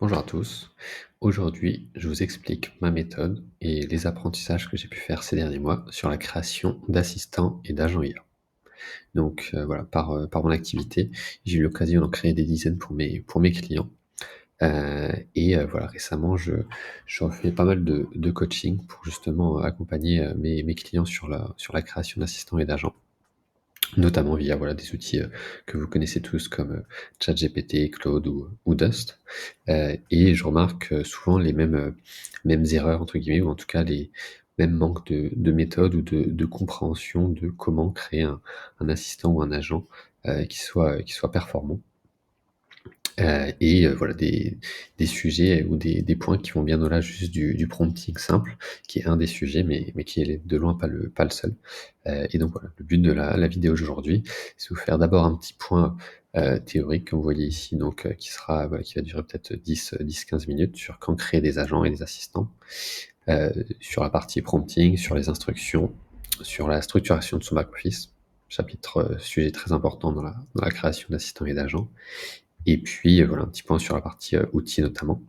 Bonjour à tous. Aujourd'hui, je vous explique ma méthode et les apprentissages que j'ai pu faire ces derniers mois sur la création d'assistants et d'agents IA. Donc voilà, par mon activité, j'ai eu l'occasion d'en créer des dizaines pour mes clients. Voilà, récemment, je refais pas mal de coaching pour justement accompagner mes clients sur la création d'assistants et d'agents. Notamment via, voilà, des outils, que vous connaissez tous comme, ChatGPT, Claude ou Dust. Et je remarque, souvent les mêmes «erreurs» entre guillemets ou en tout cas les mêmes manques de méthode ou de compréhension de comment créer un assistant ou un agent, qui soit performant. Voilà des sujets ou des points qui vont bien au-delà juste du prompting simple, qui est un des sujets, mais qui est de loin pas le seul. Et donc voilà, le but de la vidéo d'aujourd'hui, c'est vous faire d'abord un petit point, théorique comme vous voyez ici donc voilà, qui va durer peut-être 10-15 minutes sur quand créer des agents et des assistants, sur la partie prompting, sur les instructions, sur la structuration de son back office, sujet très important dans la création d'assistants et d'agents. Et puis, voilà, un petit point sur la partie, outils notamment.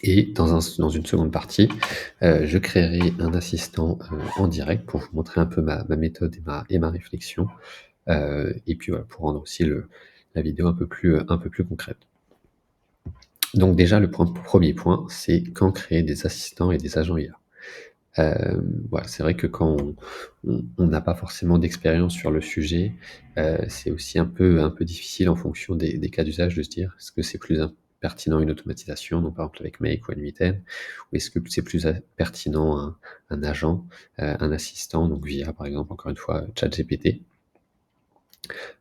Et dans une seconde partie, je créerai un assistant, en direct pour vous montrer un peu ma méthode et ma réflexion, et puis voilà, pour rendre aussi la vidéo un peu plus concrète. Donc déjà le premier point, c'est quand créer des assistants et des agents IA. Voilà, c'est vrai que quand on n'a pas forcément d'expérience sur le sujet, c'est aussi un peu difficile en fonction des cas d'usage de se dire: «Est-ce que c'est plus pertinent une automatisation?» donc par exemple avec Make ou Unwritten, ou est-ce que c'est plus pertinent un agent, un assistant donc via par exemple encore une fois ChatGPT?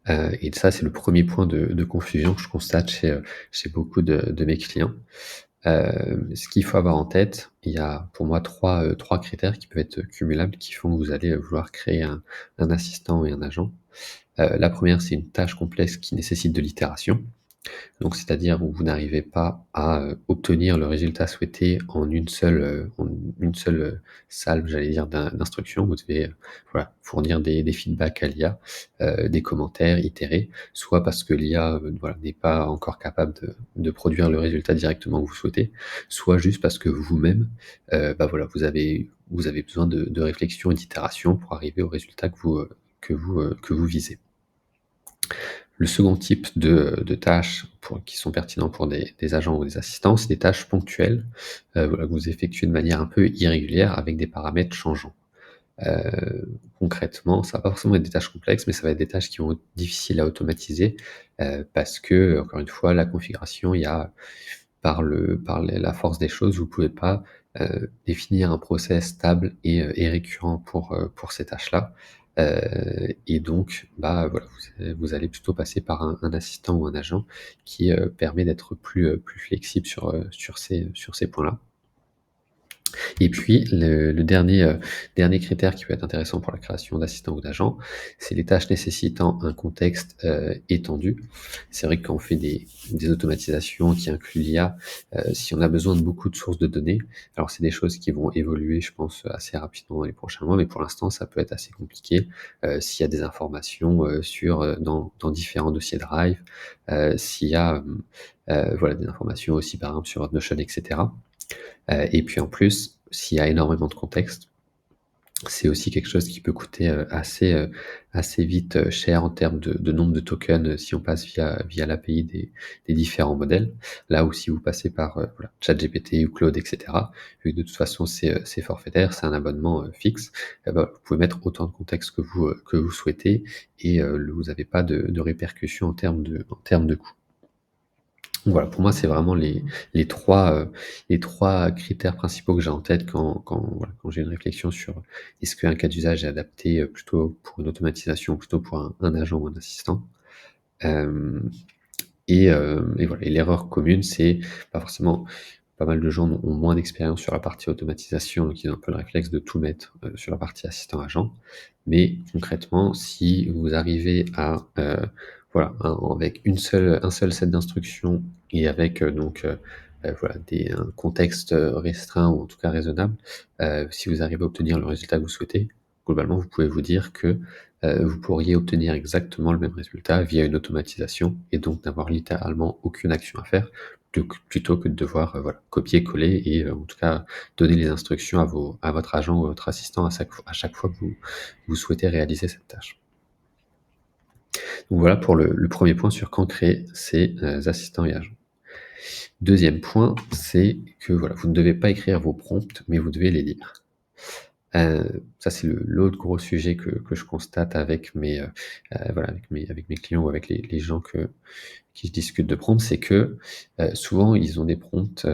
Et ça c'est le premier point de confusion que je constate chez beaucoup de mes clients. Ce qu'il faut avoir en tête, il y a pour moi trois critères qui peuvent être cumulables, qui font que vous allez vouloir créer un assistant et un agent. La première, c'est une tâche complexe qui nécessite de l'itération. Donc c'est-à-dire où vous n'arrivez pas à, obtenir le résultat souhaité en une seule salve, j'allais dire, d'instructions. Vous devez, voilà, fournir des feedbacks à l'IA, des commentaires, itérer, soit parce que l'IA, voilà, n'est pas encore capable de produire le résultat directement que vous souhaitez, soit juste parce que vous-même, voilà, vous avez besoin de réflexion et d'itération pour arriver au résultat que vous visez. Le second type de tâches qui sont pertinents pour des agents ou des assistants, c'est des tâches ponctuelles, voilà, que vous effectuez de manière un peu irrégulière avec des paramètres changeants. Concrètement, ça va pas forcément être des tâches complexes, mais ça va être des tâches qui vont être difficiles à automatiser, parce que, encore une fois, la configuration, il y a la force des choses, vous pouvez pas, définir un process stable et récurrent pour ces tâches-là. Et donc, voilà, vous allez plutôt passer par un assistant ou un agent qui, permet d'être plus flexible sur ces points-là. Et puis le dernier critère qui peut être intéressant pour la création d'assistants ou d'agents, c'est les tâches nécessitant un contexte, étendu. C'est vrai que quand on fait des automatisations qui incluent l'IA, si on a besoin de beaucoup de sources de données, alors c'est des choses qui vont évoluer, je pense, assez rapidement dans les prochains mois, mais pour l'instant, ça peut être assez compliqué, s'il y a des informations, dans différents dossiers Drive, s'il y a, voilà, des informations aussi, par exemple, sur Notion et cetera. Et puis en plus, s'il y a énormément de contexte, c'est aussi quelque chose qui peut coûter, assez vite, cher en termes de nombre de tokens, si on passe via l'API des différents modèles. Là où si vous passez par, voilà, ChatGPT ou Claude et cetera, vu que de toute façon c'est forfaitaire, c'est un abonnement, fixe, vous pouvez mettre autant de contexte que vous souhaitez et vous n'avez pas de répercussions en termes de coût. Donc voilà, pour moi, c'est vraiment les trois critères principaux que j'ai en tête voilà, quand j'ai une réflexion sur est-ce qu'un cas d'usage est adapté, plutôt pour une automatisation, plutôt pour un agent ou un assistant? Hem et voilà, et l'erreur commune, c'est pas forcément pas mal de gens ont moins d'expérience sur la partie automatisation, donc ils ont un peu le réflexe de tout mettre, sur la partie assistant agent. Mais concrètement, si vous arrivez à, voilà, avec un seul set d'instructions et avec, voilà, un contexte, restreint ou en tout cas raisonnable, si vous arrivez à obtenir le résultat que vous souhaitez, globalement, vous pouvez vous dire que, vous pourriez obtenir exactement le même résultat via une automatisation et donc n'avoir littéralement aucune action à faire, plutôt que de devoir, voilà, copier-coller et en tout cas donner les instructions à votre agent ou à votre assistant à chaque fois que vous souhaitez réaliser cette tâche. Donc voilà pour le 1er point sur quand créer ces, assistants et agents. Deuxième point, c'est que voilà, vous ne devez pas écrire vos prompts, mais vous devez les lire. Ça c'est l'autre gros sujet que je constate avec voilà, avec mes clients ou avec les gens qui je discute de prompts, c'est que, souvent ils ont des prompts,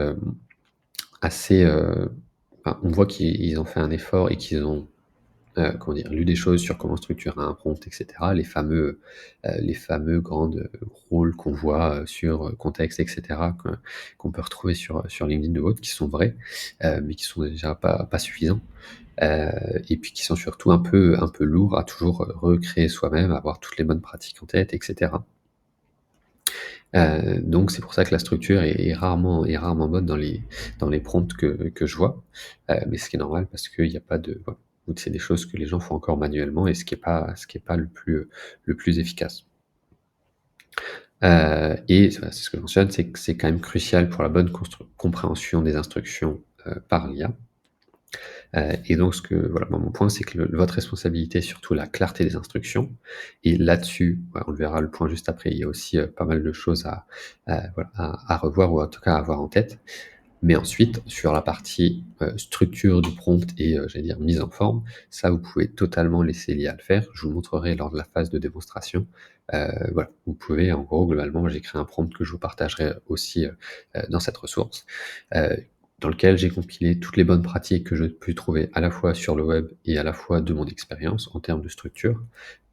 assez, enfin, on voit qu'ils ont fait un effort et qu'ils ont, comment dire? Lu des choses sur comment structurer un prompt et cetera. Les fameux grandes, rôles qu'on voit, sur, contexte et cetera, qu'on peut retrouver sur LinkedIn ou autres, qui sont vrais, mais qui sont déjà pas suffisants. Heu et puis qui sont surtout un peu lourds à toujours, recréer soi-même, avoir toutes les bonnes pratiques en tête et cetera. Donc c'est pour ça que la structure est rarement bonne dans les prompts que je vois. Mais ce qui est normal parce qu'il y a pas de voilà, donc c'est des choses que les gens font encore manuellement et ce qui est pas le plus efficace. Et voilà, c'est ce que je mentionne, c'est que c'est quand même crucial pour la bonne compréhension des instructions, par l'IA. Et donc ce que voilà, moi mon point, c'est que votre responsabilité, c'est surtout la clarté des instructions et là-dessus, on le verra le point juste après, il y a aussi, pas mal de choses voilà, à revoir ou en tout cas à avoir en tête. Mais ensuite, sur la partie, structure du prompt et j'allais dire mise en forme, ça vous pouvez totalement laisser l'IA le faire. Je vous montrerai lors de la phase de démonstration. Voilà, vous pouvez en gros globalement, j'ai créé un prompt que je vous partagerai aussi, dans cette ressource, heu, dans lequel j'ai compilé toutes les bonnes pratiques que je peux trouver à la fois sur le web et à la fois de mon expérience en termes de structure.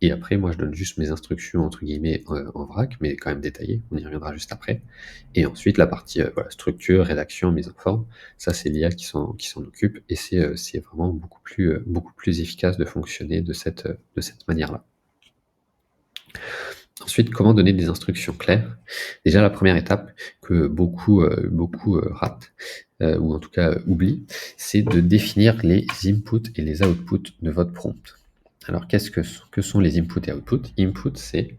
Et après moi je donne juste mes «instructions» entre guillemets, en vrac, mais quand même détaillées, on y reviendra juste après. Et ensuite la partie, voilà, structure, rédaction, mise en forme, ça c'est l'IA qui s'en occupe et c'est vraiment beaucoup plus efficace de fonctionner de cette manière-là. Ensuite, comment donner des instructions claires? Déjà la première étape que beaucoup, ratent, ou en tout cas, oublient, c'est de définir les inputs et les outputs de votre prompt. Alors que sont les inputs et outputs? Input, c'est,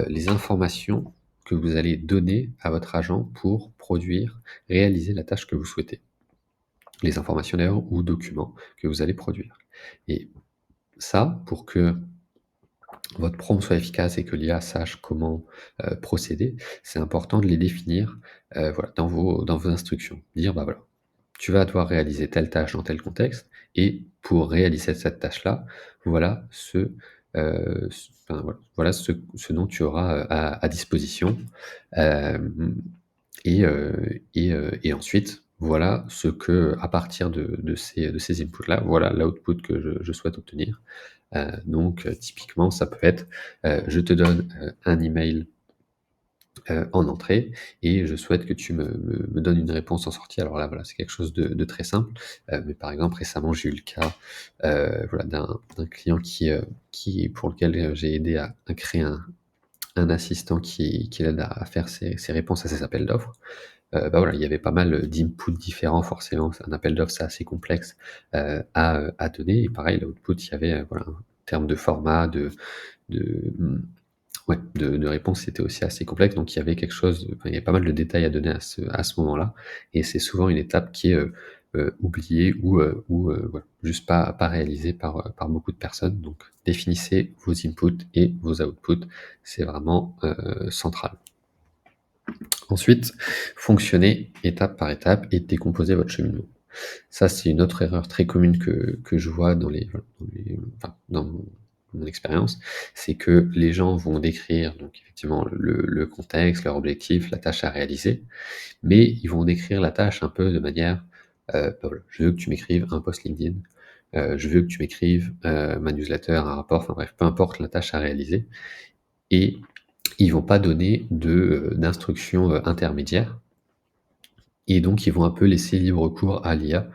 les informations que vous allez donner à votre agent pour produire, réaliser la tâche que vous souhaitez. Les informations d'ailleurs ou documents que vous allez produire. Et ça, pour que votre prompt soit efficace et que l'IA sache comment, procéder, c'est important de les définir, voilà, dans vos instructions. Dire: «Bah, voilà, tu vas devoir réaliser telle tâche dans tel contexte et pour réaliser cette tâche-là, voilà enfin, voilà ce dont tu auras, à disposition». Hem et ensuite, voilà ce que à partir de ces inputs-là, voilà l'output que je souhaite obtenir. Donc typiquement, ça peut être, je te donne, un email, en entrée et je souhaite que tu me donnes une réponse en sortie. Alors là, voilà, c'est quelque chose de très simple, mais par exemple, récemment, j'ai eu le cas, voilà, d'un client pour lequel, j'ai aidé à créer un assistant qui l'aide à faire ses réponses à ses appels d'offres. Bah, voilà, il y avait pas mal, d'inputs différents forcément. C'est un appel d'offres, c'est assez complexe, à donner et pareil l'output, il y avait, voilà, en termes de format, de, ouais, de réponse, c'était aussi assez complexe donc il y avait quelque chose enfin, il y avait pas mal de détails à donner à ce moment-là et c'est souvent une étape qui est, oubliée ou voilà, juste pas réalisée par beaucoup de personnes donc définissez vos inputs et vos outputs, c'est vraiment, central. Ensuite, fonctionnez étape par étape et décomposez votre cheminement. Ça, c'est une autre erreur très commune que je vois voilà, enfin, dans mon expérience, c'est que les gens vont décrire donc effectivement le contexte, leur objectif, la tâche à réaliser, mais ils vont décrire la tâche un peu de manière, bah, voilà: «Je veux que tu m'écrives un post LinkedIn, je veux que tu m'écrives, ma newsletter, un rapport», enfin bref, peu importe la tâche à réaliser et ils vont pas donner d'instructions, intermédiaires et donc ils vont un peu laisser libre cours à l'IA,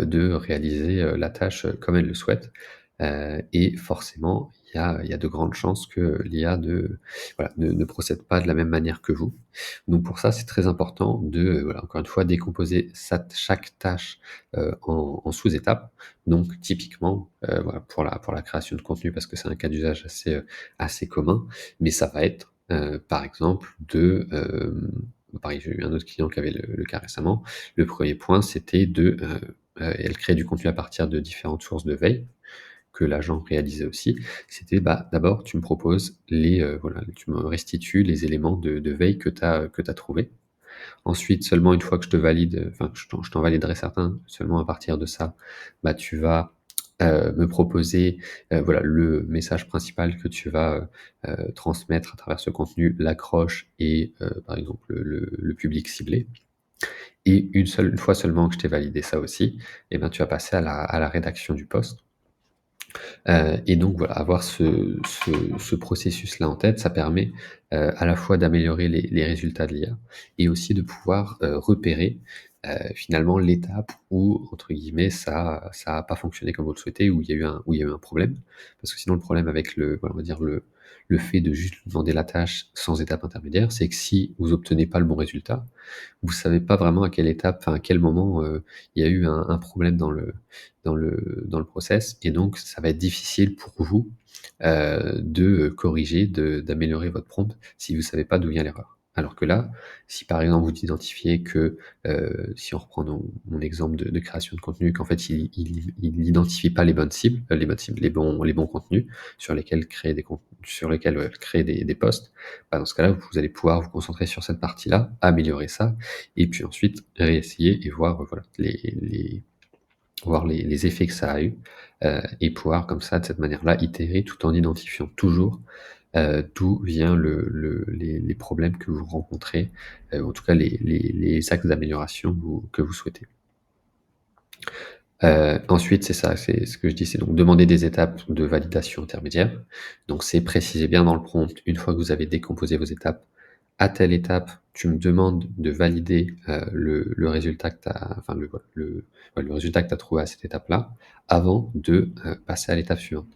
de réaliser, la tâche, comme elle le souhaite. Et forcément, il y a de grandes chances que l'IA voilà, ne procède pas de la même manière que vous. Donc pour ça, c'est très important voilà, encore une fois, décomposer chaque tâche, en sous-étapes. Donc typiquement, voilà, pour la création de contenu, parce que c'est un cas d'usage assez commun, mais ça va être, par exemple pareil, j'ai eu un autre client qui avait le cas récemment. Le premier point, c'était elle crée du contenu à partir de différentes sources de veille que l'agent réalisait aussi. C'était, bah, d'abord tu me proposes voilà, tu me restitues les éléments de veille que tu as trouvés. Ensuite, seulement une fois que je te valide, enfin que je t'en validerai certains, seulement à partir de ça, bah, tu vas, me proposer, voilà, le message principal que tu vas, transmettre à travers ce contenu, l'accroche et par exemple, le public ciblé. Et une fois seulement que je t'ai validé ça aussi, et ben, tu vas passer à la rédaction du post. Et donc voilà, avoir ce processus-là en tête, ça permet, à la fois d'améliorer les résultats de l'IA et aussi de pouvoir, repérer, finalement l'étape où, entre guillemets, ça a pas fonctionné comme vous le souhaitez, où il y a eu un problème. Parce que sinon le problème avec voilà, on va dire le fait de juste lui demander la tâche sans étape intermédiaire, c'est que si vous obtenez pas le bon résultat, vous savez pas vraiment à quelle étape, enfin à quel moment, il y a eu un problème dans le process et donc ça va être difficile pour vous, de corriger, d'améliorer votre prompt si vous savez pas d'où vient l'erreur. Alors que là, si par exemple vous identifiez que, si on reprend mon exemple de création de contenu, qu'en fait il identifie pas les bons contenus sur lesquels, créer des posts, bah, dans ce cas-là, vous allez pouvoir vous concentrer sur cette partie-là, améliorer ça et puis ensuite réessayer et voir, voilà, les effets que ça a eu, et pouvoir comme ça, de cette manière-là, itérer tout en identifiant toujours, d'où vient les problèmes que vous rencontrez, en tout cas les axes d'amélioration que vous souhaitez. Ensuite, c'est ça, c'est ce que je dis, c'est donc demander des étapes de validation intermédiaire. Donc c'est préciser bien dans le prompt, une fois que vous avez décomposé vos étapes, à telle étape, tu me demandes de valider, le résultat que tu as enfin le résultat que tu as trouvé à cette étape-là, avant de, passer à l'étape suivante.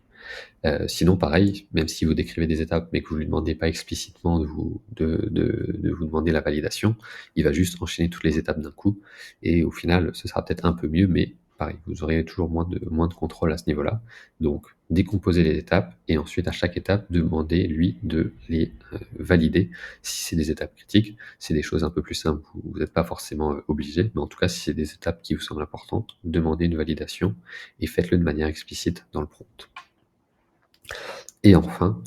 Sinon pareil, même si vous décrivez des étapes, mais que vous lui demandez pas explicitement de vous demander la validation, il va juste enchaîner toutes les étapes d'un coup et au final, ce sera peut-être un peu mieux, mais pareil, vous aurez toujours moins de contrôle à ce niveau-là. Donc décomposer les étapes et ensuite à chaque étape, demander lui de les, valider. Si c'est des étapes critiques, c'est des choses un peu plus simples où vous n'êtes pas forcément, obligé, mais en tout cas, si c'est des étapes qui vous semblent importantes, demandez une validation et faites-le de manière explicite dans le prompt. Et enfin,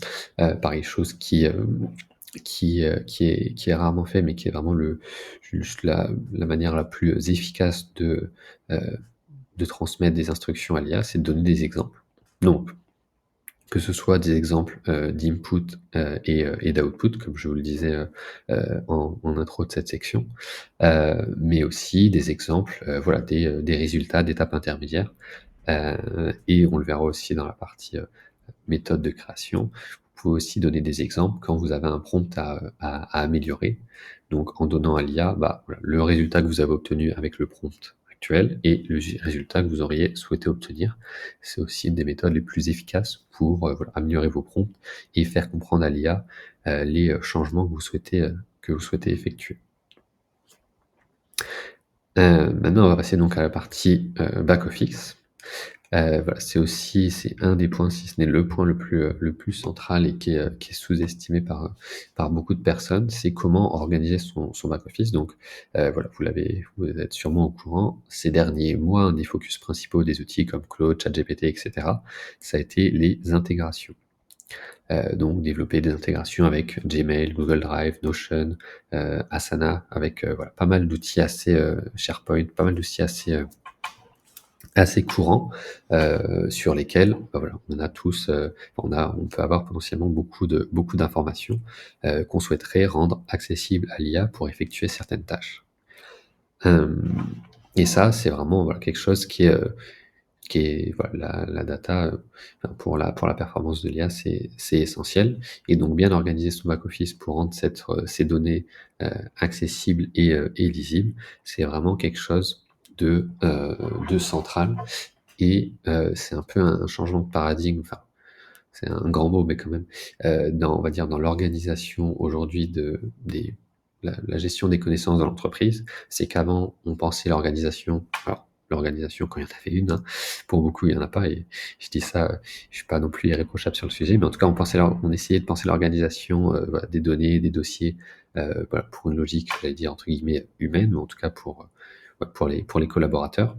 pareil, chose qui est rarement fait, mais qui est vraiment juste la manière la plus efficace heu, de transmettre des instructions à l'IA, c'est de donner des exemples. Donc, que ce soit des exemples, d'input, et d'output, comme je vous le disais, en intro de cette section, mais aussi des exemples, voilà, des résultats d'étapes intermédiaires, et on le verra aussi dans la partie, méthode de création. Vous pouvez aussi donner des exemples quand vous avez un prompt à améliorer. Donc en donnant à l'IA, bah, voilà, le résultat que vous avez obtenu avec le prompt actuel et le résultat que vous auriez souhaité obtenir. C'est aussi une des méthodes les plus efficaces pour, voilà, améliorer vos prompts et faire comprendre à l'IA, les, changements que vous souhaitez effectuer. Maintenant on va passer donc à la partie, back office. Voilà, c'est un des points, si ce n'est le point le plus central et qui est sous-estimé par beaucoup de personnes, c'est comment organiser son back office. Donc, voilà, vous êtes sûrement au courant, ces derniers mois, un des focus principaux des outils comme Claude, ChatGPT et cetera, ça a été les intégrations. Donc développer des intégrations avec Gmail, Google Drive, Notion, Asana avec, voilà, pas mal d'outils SharePoint, pas mal d'outils assez courants, sur lesquels, bah, voilà, on a tous, on peut avoir potentiellement beaucoup d'informations, qu'on souhaiterait rendre accessibles à l'IA pour effectuer certaines tâches. Hem et ça, c'est vraiment, voilà, quelque chose qui est voilà, la data, enfin pour la performance de l'IA, c'est essentiel et donc bien organiser son back office pour rendre ces données, accessibles et lisibles, c'est vraiment quelque chose de central et c'est un peu un changement de paradigme, enfin, c'est un grand mot, mais quand même, on va dire dans l'organisation aujourd'hui la gestion des connaissances dans l'entreprise. C'est qu'avant, on pensait l'organisation alors l'organisation quand il y en avait une, hein. Pour beaucoup, il y en a pas et je dis ça, je suis pas non plus irréprochable sur le sujet, mais en tout cas, on essayait de penser l'organisation, voilà, des données, des dossiers, voilà, pour une logique, j'allais dire entre guillemets «humaine», mais en tout cas ouais, pour les collaborateurs.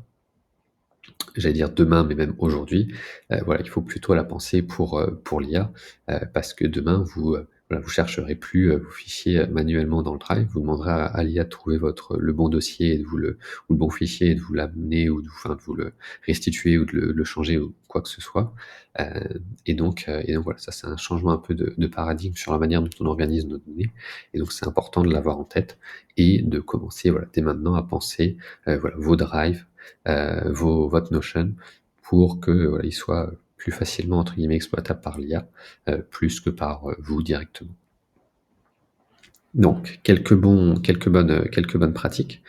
J'allais dire demain, mais même aujourd'hui, voilà, il faut plutôt la penser pour l'IA, parce que demain voilà, vous chercherez plus, vos fichiers, manuellement dans le Drive. Vous demanderez à l'IA de trouver le bon dossier et de vous le ou le bon fichier et de vous l'amener ou de vous le restituer ou de le changer ou quoi que ce soit. Et donc voilà, ça c'est un changement un peu de paradigme sur la manière dont on organise nos données et donc c'est important de l'avoir en tête et de commencer, voilà, dès maintenant à penser, voilà, vos drives, votre Notion pour que, voilà, il soit plus facilement entre guillemets «exploitable» par l'IA, plus que par, vous directement. Donc quelques bonnes pratiques.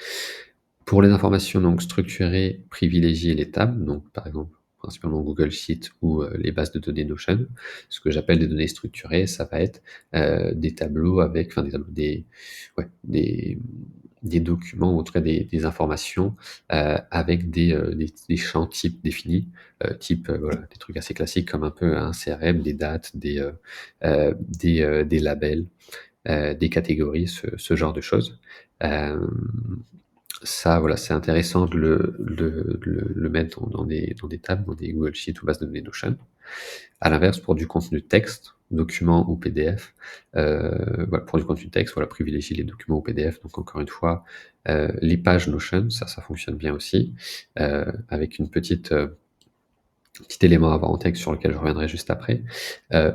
Pour les informations donc structurées, privilégiez les tables, donc par exemple, principalement Google Sheets ou, les bases de données Notion. Ce que j'appelle des données structurées, ça va être, des tableaux avec enfin des tableaux, des ouais, des documents ou en tout cas des informations, avec des champs types définis, type, voilà, des trucs assez classiques comme un peu un CRM, des dates, des labels, des catégories, ce genre de choses. Hem Ça, voilà, c'est intéressant de le mettre dans des tables, dans des Google Sheets ou bases de données Notion. À l'inverse, pour du contenu texte, document ou PDF, voilà, pour du contenu texte, voilà, privilégier les documents ou PDF. Donc encore une fois, les pages Notion, ça fonctionne bien aussi, avec une petit élément à avoir en texte sur lequel je reviendrai juste après,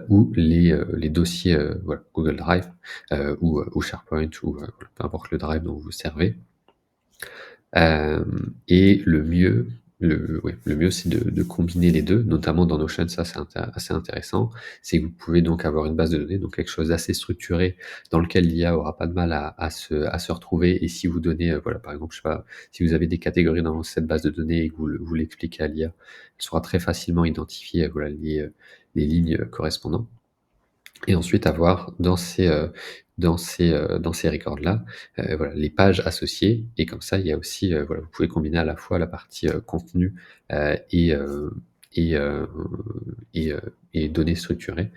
ou les dossiers, voilà, Google Drive, ou SharePoint ou, voilà, peu importe le drive dont vous vous servez. Et le mieux, c'est de combiner les 2, notamment dans Notion, ça c'est assez intéressant. C'est que vous pouvez donc avoir une base de données, donc quelque chose d'assez structuré dans lequel l'IA aura pas de mal à se retrouver et si vous donnez, voilà, par exemple, je sais pas, si vous avez des catégories dans cette base de données et que vous l'expliquez à l'IA, elle saura très facilement identifier, voilà, les lignes, correspondantes. Et ensuite avoir dans ces records-là, voilà, les pages associées et comme ça, il y a aussi, voilà, vous pouvez combiner à la fois la partie, contenu, et et heu et données structurées,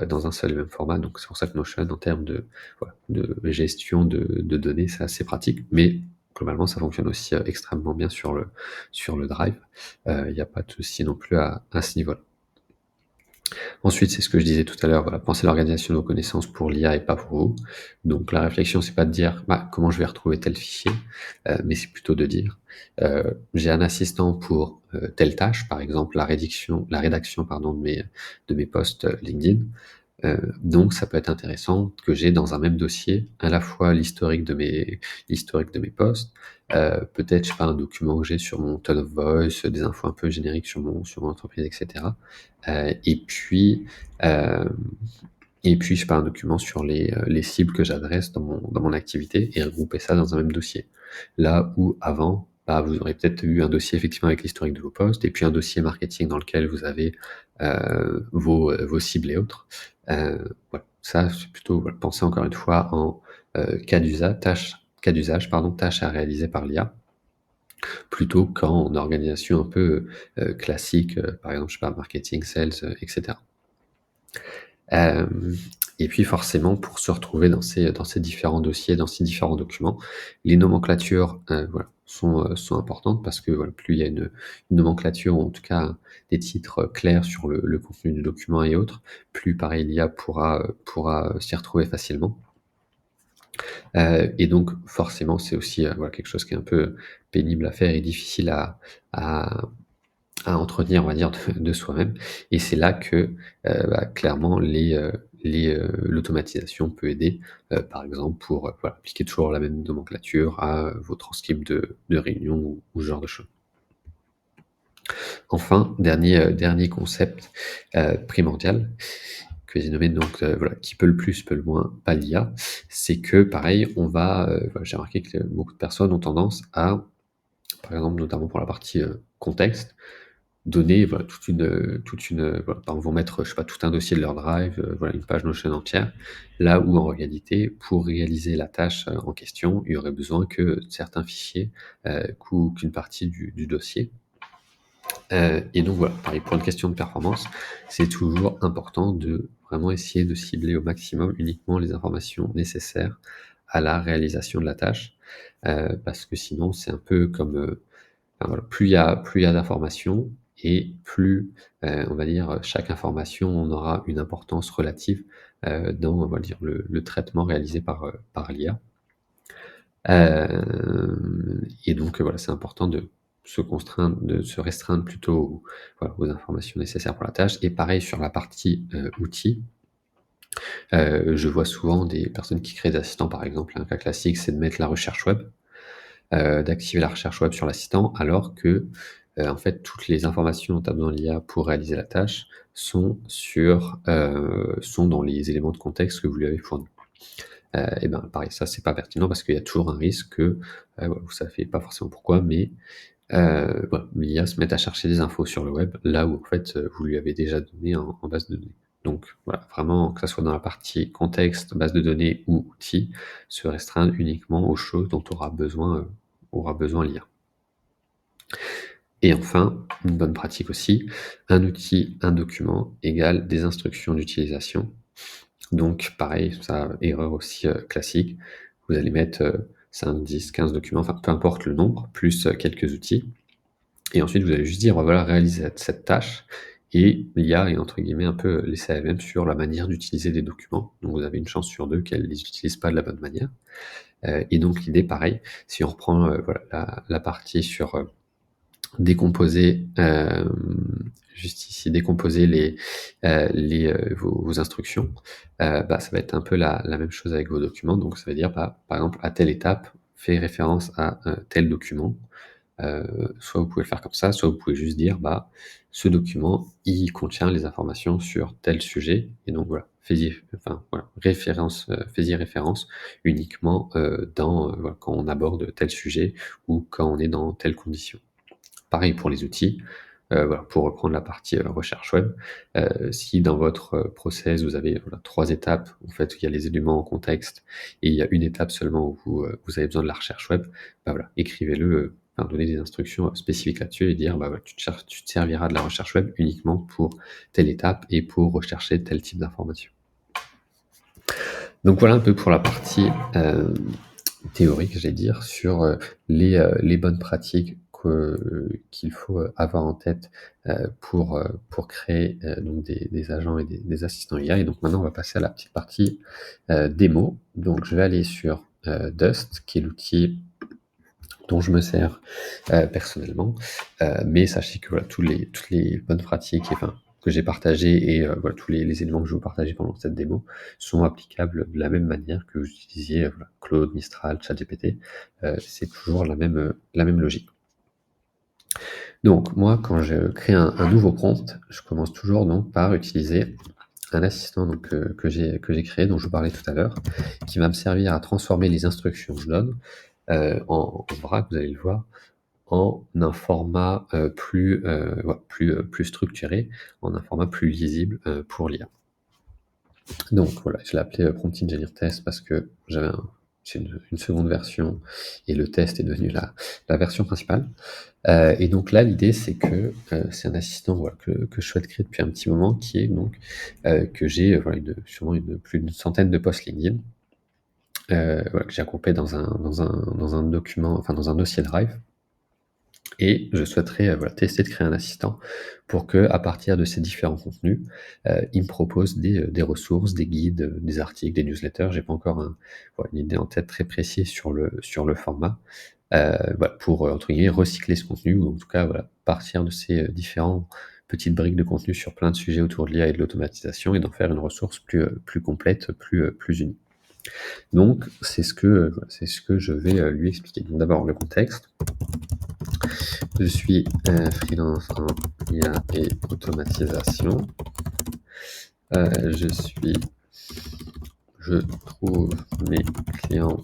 dans un seul et même format. Donc c'est pour ça que Notion en termes de, voilà, de gestion de données, c'est assez pratique, mais globalement, ça fonctionne aussi, extrêmement bien sur le Drive. Il n'y a pas de souci non plus à ce niveau-là. Ensuite, c'est ce que je disais tout à l'heure, voilà, penser l'organisation de vos connaissances pour l'IA et pas pour vous. Donc la réflexion, c'est pas de dire: «Bah, comment je vais retrouver tel fichier?» Mais c'est plutôt de dire: «J'ai un assistant pour, telle tâche», par exemple la rédaction, pardon, de mes posts, LinkedIn. Donc ça peut être intéressant que j'ai dans un même dossier, à la fois l'historique de mes posts, peut-être, je sais pas, un document que j'ai sur mon tone of voice, des infos un peu génériques sur mon entreprise et cetera. Heu et puis, hem et puis, je sais pas, un document sur les cibles que j'adresse dans mon activité et regrouper ça dans un même dossier. Là où avant, bah, vous aurez peut-être eu un dossier effectivement avec l'historique de vos posts et puis un dossier marketing dans lequel vous avez, vos cibles et autres. Voilà, ça c'est plutôt, voilà, penser encore une fois en, cas d'usage, pardon, tâches à réaliser par l'IA, plutôt qu'en organisation un peu, classique, par exemple, je sais pas, marketing, sales, et cetera. Hem et puis forcément pour se retrouver dans ces différents dossiers, dans ces différents documents, les nomenclatures, voilà, sont importantes parce que, voilà, plus il y a une nomenclature ou en tout cas des titres, clairs sur le contenu du document et autres, plus pareil l'IA pourra s'y retrouver facilement. Et donc forcément c'est aussi, voilà, quelque chose qui est un peu pénible à faire et difficile à à entretenir, on va dire, de soi-même et c'est là que, bah, clairement l'automatisation peut aider, par exemple pour, voilà, appliquer toujours la même nomenclature à, vos transcripts de réunions ou ce genre de choses. Enfin, dernier concept, primordial que j'ai nommé donc, voilà, qui peut le plus, peut le moins, pas l'IA, c'est que pareil, voilà, j'ai remarqué que beaucoup de personnes ont tendance à, par exemple, notamment pour la partie, contexte, donner, voilà, voilà, par exemple, vont mettre, je sais pas, tout un dossier de leur drive, voilà, une page Notion entière. Là où en réalité, pour réaliser la tâche, en question, il y aurait besoin que certains fichiers, qu'une partie du dossier. Et donc voilà, pareil pour une question de performance, c'est toujours important de vraiment essayer de cibler au maximum uniquement les informations nécessaires à la réalisation de la tâche, parce que sinon c'est un peu comme, enfin voilà, plus il y a d'informations et plus, on va dire, chaque information en aura une importance relative, dans, on va dire, le traitement réalisé par l'IA. Et donc, voilà, c'est important de se restreindre plutôt voilà, aux informations nécessaires pour la tâche. Et pareil sur la partie, outils, je vois souvent des personnes qui créent des assistants, par exemple, un cas classique, c'est de mettre la recherche web, d'activer la recherche web sur l'assistant, alors que, en fait, toutes les informations dont tu as besoin de l'IA pour réaliser la tâche sont dans les éléments de contexte que vous lui avez fournis. Et ben, pareil, ça, c'est pas pertinent parce qu'il y a toujours un risque que, voilà, vous savez pas forcément pourquoi, mais voilà, l'IA se mette à chercher des infos sur le web, là où en fait, vous lui avez déjà donné en base de données. Donc voilà, vraiment, que ça soit dans la partie contexte, base de données ou outils, se restreindre uniquement aux choses dont aura besoin l'IA. Et enfin, une bonne pratique aussi, un outil, un document égale des instructions d'utilisation. Donc pareil, ça, erreur aussi, classique. Vous allez mettre, 5, 10, 15 documents, enfin peu importe le nombre, plus, quelques outils. Et ensuite, vous allez juste dire: «Voilà, réalise cette tâche», et l'IA est entre guillemets un peu laissée à elle-même sur la manière d'utiliser des documents. Donc vous avez une chance sur 2 qu'elle les utilise pas de la bonne manière. Et donc l'idée pareil, si on reprend, voilà la partie sur, décomposer, juste ici, décomposer vos instructions, bah, ça va être un peu la même chose avec vos documents. Donc ça veut dire, bah, par exemple, à telle étape, fais référence à, tel document. Soit vous pouvez le faire comme ça, soit vous pouvez juste dire: «Bah, ce document, il contient les informations sur tel sujet», et donc voilà, faites-y référence uniquement, voilà, quand on aborde tel sujet ou quand on est dans telle condition. Pareil pour les outils, voilà, pour reprendre la partie, recherche web, si dans votre, process vous avez, voilà, 3 étapes, en fait, il y a les éléments en contexte et il y a une étape seulement où vous avez besoin de la recherche web, bah, voilà, écrivez-le, enfin donnez des instructions, spécifiques là-dessus et dire: «Bah, voilà, tu te serviras de la recherche web uniquement pour telle étape et pour rechercher tel type d'information». Donc voilà un peu pour la partie, théorique, j'allais dire, sur, les bonnes pratiques qu'il faut, avoir en tête, pour créer, donc des agents et des assistants IA. Et donc maintenant on va passer à la petite partie, démo. Donc je vais aller sur, Dust, qui est l'outil dont je me sers, personnellement. Mais sachez que voilà, toutes les bonnes pratiques, enfin, que j'ai partagées et voilà, tous les éléments que je vais vous partager pendant cette démo sont applicables de la même manière que vous utilisiez, voilà, Claude, Mistral, ChatGPT. C'est toujours la même logique. Donc moi, quand je crée un nouveau prompt, je commence toujours donc par utiliser un assistant donc, que j'ai créé, dont je vous parlais tout à l'heure, qui va me servir à transformer les instructions que je donne, en vrac, vous allez le voir, en un format, voilà, plus structuré, en un format plus lisible, pour l'IA. Donc voilà, je l'ai appelé, Prompt Engineer Test parce que c'est une seconde version et le test est devenu la version principale. Et donc là, l'idée, c'est que, c'est un assistant, voilà, que je souhaite créer depuis un petit moment, qui est donc, que j'ai, voilà, sûrement plus d'une centaine de posts LinkedIn, voilà, que j'ai regroupés dans un document, enfin dans un dossier Drive. Et je souhaiterais, voilà, tester de créer un assistant pour que, à partir de ces différents contenus, il me propose des ressources, des guides, des articles, des newsletters. J'ai pas encore voilà, une idée en tête très précise sur le format, voilà, pour, entre guillemets, «recycler» ce contenu, ou en tout cas, voilà, partir de ces, différents petites briques de contenu sur plein de sujets autour de l'IA et de l'automatisation, et d'en faire une ressource plus complète, plus unie. Donc c'est ce que je vais, lui expliquer. Donc d'abord le contexte. Je suis, freelance en IA et automatisation. Je trouve mes clients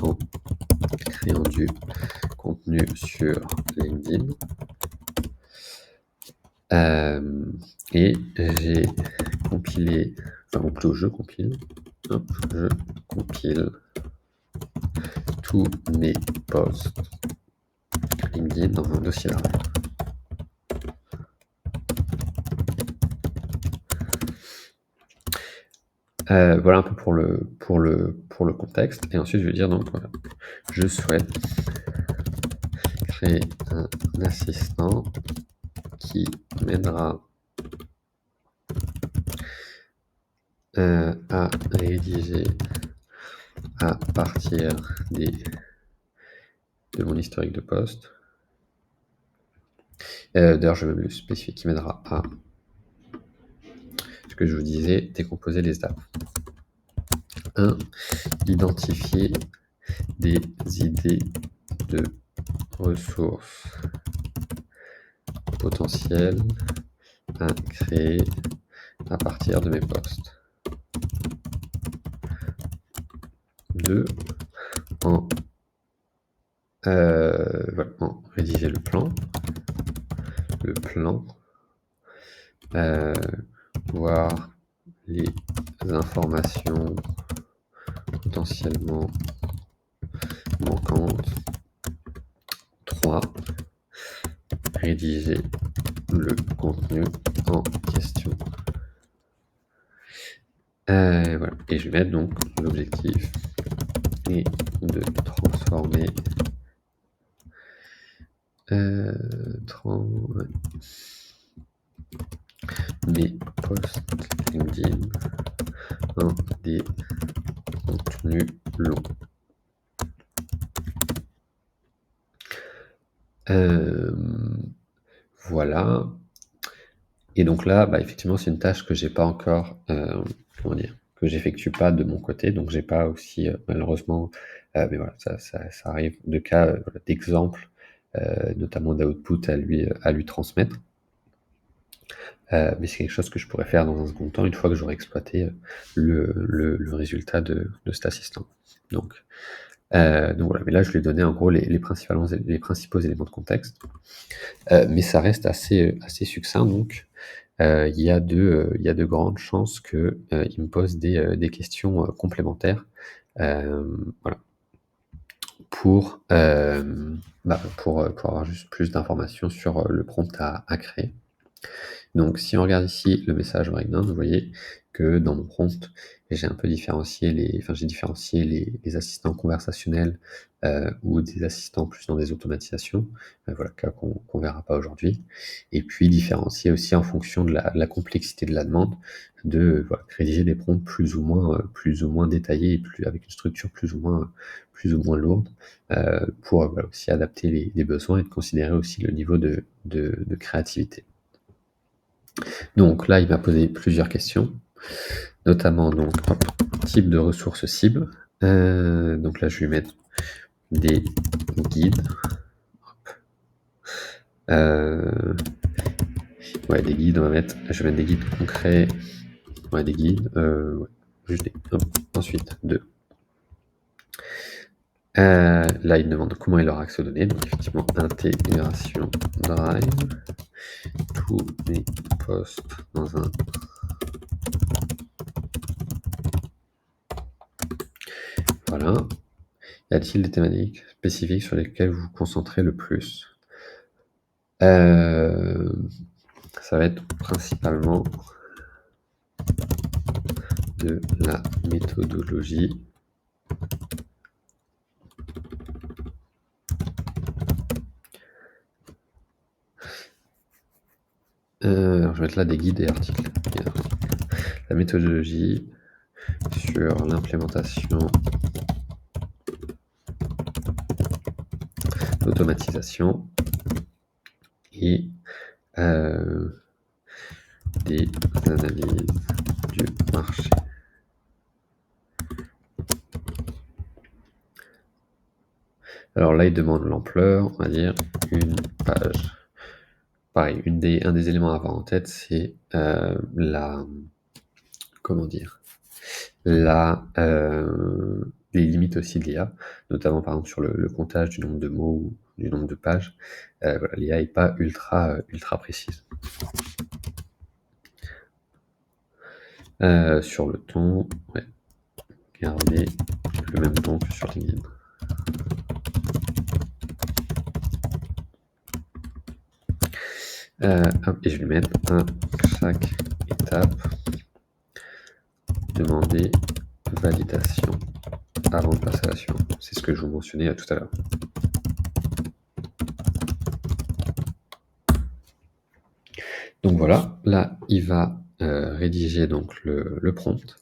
en créant du contenu sur LinkedIn. Et j'ai compilé, enfin, ou plutôt je compile, hop, je compile tous mes posts LinkedIn dans un dossier Drive. Voilà un peu pour le contexte. Et ensuite, je vais dire donc voilà, je souhaite créer un assistant qui m'aidera à rédiger à partir de mon historique de poste. D'ailleurs, je vais même le spécifier qui m'aidera à, ce que je vous disais, décomposer les étapes. 1. Identifier des idées de ressources potentielles à créer à partir de mes posts. 2. En rédiger le plan. Voir les informations potentiellement manquantes. 3. Rédiger le contenu en question. Voilà. Et je vais mettre donc l'objectif est de transformer mes posts LinkedIn en des contenus longs. Voilà. Et donc là, effectivement, c'est une tâche que j'ai pas encore, que j'effectue pas de mon côté, donc j'ai pas aussi, malheureusement, mais voilà, ça arrive de cas, voilà, d'exemples, notamment d'output à lui transmettre. Mais c'est quelque chose que je pourrais faire dans un second temps, une fois que j'aurai exploité, le résultat de cet assistant. Donc voilà, mais là, je lui ai donné en gros les principaux éléments de contexte. Mais ça reste assez succinct, donc il y a de grandes chances qu'il me pose des questions complémentaires, voilà, pour avoir juste plus d'informations sur le prompt à créer. Donc si on regarde ici le message breakdown, vous voyez que dans mon prompt, j'ai un peu différencié les assistants conversationnels ou des assistants plus dans des automatisations, voilà, cas qu'on verra pas aujourd'hui. Et puis différencier aussi en fonction de la complexité de la demande, voilà, rédiger des prompts plus ou moins détaillés et avec une structure plus ou moins lourde, pour voilà, aussi adapter les besoins et de considérer aussi le niveau de créativité. Donc là, il m'a posé plusieurs questions, notamment donc type de ressources cibles. Donc là, je vais mettre des guides. Des guides, je vais mettre des guides concrets. Des guides. Juste ensuite, 2. Là, il me demande comment il aura accès aux données. Donc effectivement, intégration Drive. Tous mes posts dans un... Voilà. Y a-t-il des thématiques spécifiques sur lesquelles vous vous concentrez le plus? Ça va être principalement de la méthodologie. Alors je vais mettre là des guides et articles. La méthodologie sur l'implémentation d'automatisation et des analyses du marché. Alors là, il demande l'ampleur, on va dire une page. Pareil, un des éléments à avoir en tête, c'est la les limites aussi de l'IA, notamment par exemple sur le comptage du nombre de mots ou du nombre de pages. Voilà, l'IA est pas ultra précise. Sur le ton, ouais, garder le même ton que sur LinkedIn. Et je vais mettre à chaque étape, demander validation avant de passer à la suivante. C'est ce que je vous mentionnais tout à l'heure. Donc voilà, là il va rédiger donc le prompt.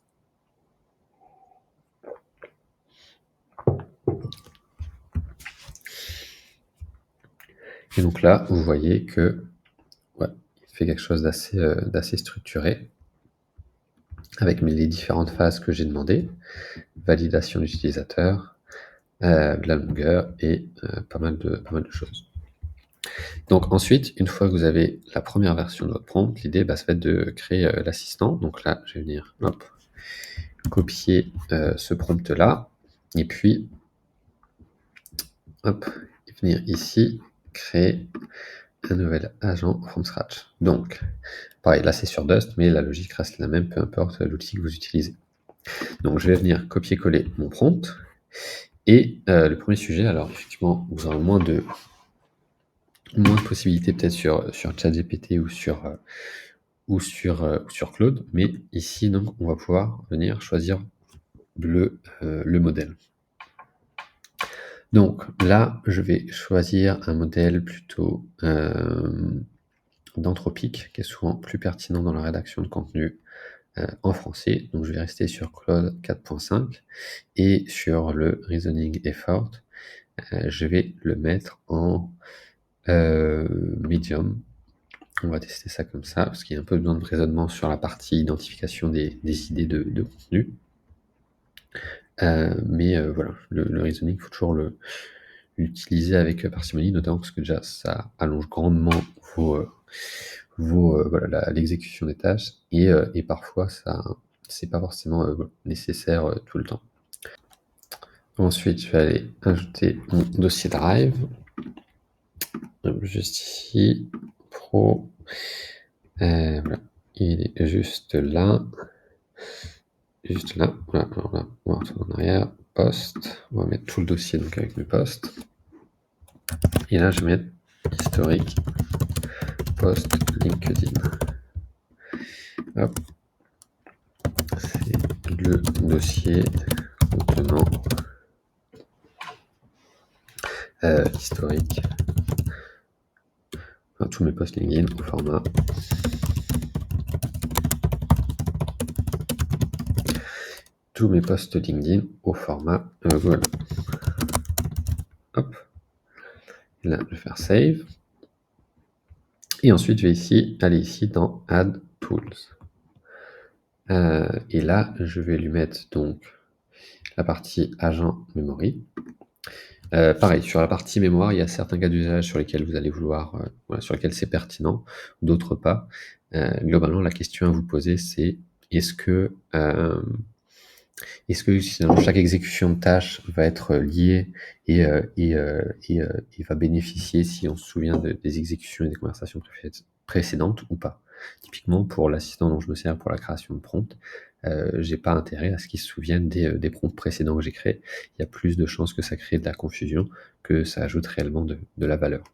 Et donc là, vous voyez que ouais, il fait quelque chose d'assez structuré, avec les différentes phases que j'ai demandées, validation d'utilisateur, de la longueur et pas mal de choses. Donc ensuite, une fois que vous avez la première version de votre prompt, l'idée ça va être de créer l'assistant. Donc là, je vais venir copier ce prompt-là, et puis venir ici, créer un nouvel agent from scratch. Donc, pareil, là c'est sur Dust, mais la logique reste la même, peu importe l'outil que vous utilisez. Donc je vais venir copier-coller mon prompt, et le premier sujet, alors effectivement, vous aurez moins de possibilités peut-être sur ChatGPT ou sur Claude, mais ici donc on va pouvoir venir choisir le modèle. Donc là, je vais choisir un modèle plutôt d'anthropique, qui est souvent plus pertinent dans la rédaction de contenu en français. Donc je vais rester sur Claude 4.5, et sur le Reasoning Effort, je vais le mettre en Medium. On va tester ça comme ça, parce qu'il y a un peu besoin de raisonnement sur la partie identification des idées de contenu. Mais voilà, le reasoning, il faut toujours l'utiliser avec parcimonie, notamment parce que déjà ça allonge grandement l'exécution des tâches, et parfois ça c'est pas forcément nécessaire tout le temps. Ensuite, je vais aller ajouter mon dossier Drive, juste ici, Pro, voilà, il est juste là. Voilà, on va retourner en arrière, post, on va mettre tout le dossier donc avec mes posts. Et là, je vais mettre historique, post, LinkedIn. Hop. C'est le dossier contenant historique, enfin, tous mes posts LinkedIn au format Google. Hop. Et là, je vais faire Save. Et ensuite, je vais aller ici dans Add Tools. Et là, je vais lui mettre donc la partie agent memory. Pareil, sur la partie mémoire, il y a certains cas d'usage sur lesquels vous allez vouloir, sur lesquels c'est pertinent, d'autres pas. Globalement, la question à vous poser, c'est est-ce que chaque exécution de tâche va être liée et va bénéficier, si on se souvient des exécutions et des conversations précédentes ou pas? Typiquement, pour l'assistant dont je me sers pour la création de prompts, j'ai pas intérêt à ce qu'il se souvienne des prompts précédents que j'ai créés. Il y a plus de chances que ça crée de la confusion que ça ajoute réellement de la valeur.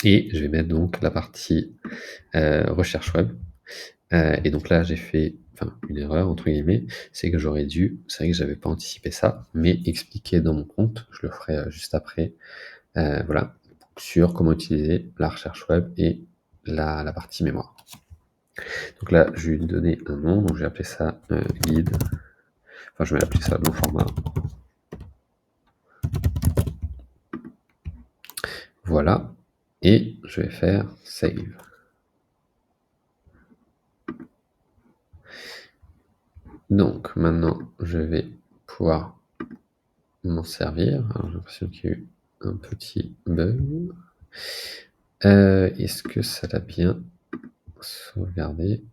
Et je vais mettre donc la partie recherche web. Et donc là, j'ai fait une erreur, entre guillemets, c'est que j'aurais dû, c'est vrai que j'avais pas anticipé ça, mais expliquer dans mon compte, je le ferai juste après, voilà, sur comment utiliser la recherche web et la partie mémoire. Donc là, je vais lui donner un nom, donc je vais appeler ça guide, enfin je vais appeler ça mon format. Voilà, et je vais faire save. Donc maintenant, je vais pouvoir m'en servir. Alors j'ai l'impression qu'il y a eu un petit bug. Est-ce que ça l'a bien sauvegardé?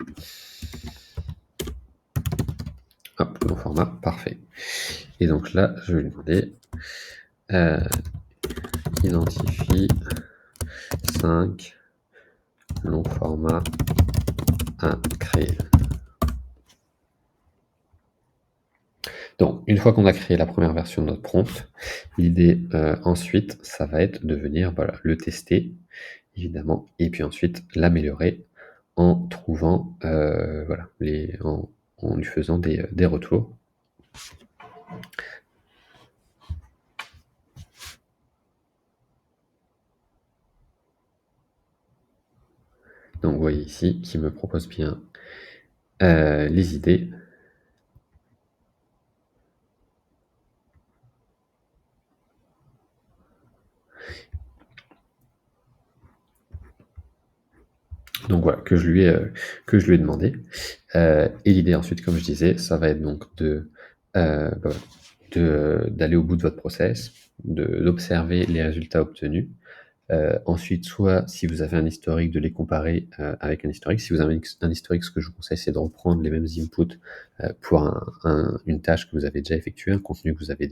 Hop, long format, parfait. Et donc là, je vais lui demander identifie 5 longs formats à créer. Donc, une fois qu'on a créé la première version de notre prompt, l'idée ensuite, ça va être de venir le tester, évidemment, et puis ensuite l'améliorer en trouvant, en lui faisant des retours. Donc, vous voyez ici qu'il me propose bien les idées. Donc voilà, que je lui ai demandé. Et l'idée ensuite, comme je disais, ça va être donc d'aller au bout de votre process, d'observer les résultats obtenus. Ensuite, soit si vous avez un historique, de les comparer avec un historique. Si vous avez un historique, ce que je vous conseille, c'est de reprendre les mêmes inputs pour une tâche que vous avez déjà effectuée, un contenu que vous avez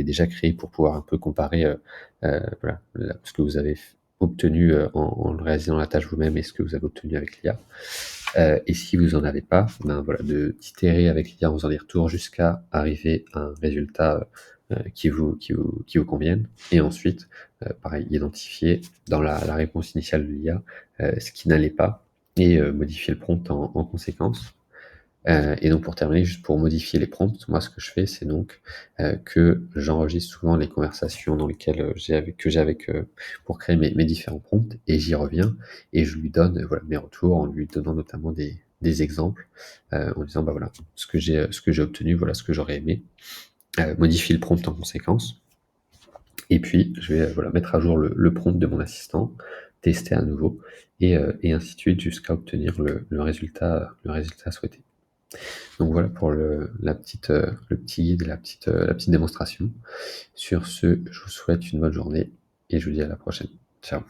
déjà créé pour pouvoir un peu comparer ce que vous avez obtenu en réalisant la tâche vous-même et ce que vous avez obtenu avec l'IA. Et si vous n'en avez pas, d'itérer avec l'IA en faisant des retours jusqu'à arriver à un résultat qui vous convienne. Et ensuite, pareil, identifier dans la réponse initiale de l'IA ce qui n'allait pas et modifier le prompt en conséquence. Et donc pour terminer, juste pour modifier les prompts, moi ce que je fais, c'est donc que j'enregistre souvent les conversations dans lesquelles pour créer mes différents prompts, et j'y reviens et je lui donne mes retours en lui donnant notamment des exemples en disant voilà ce que j'ai obtenu, voilà ce que j'aurais aimé, modifier le prompt en conséquence. Et puis je vais mettre à jour le prompt de mon assistant, tester à nouveau et ainsi de suite jusqu'à obtenir le résultat souhaité. Donc voilà pour le petit guide et la petite démonstration. Sur ce, je vous souhaite une bonne journée et je vous dis à la prochaine. Ciao.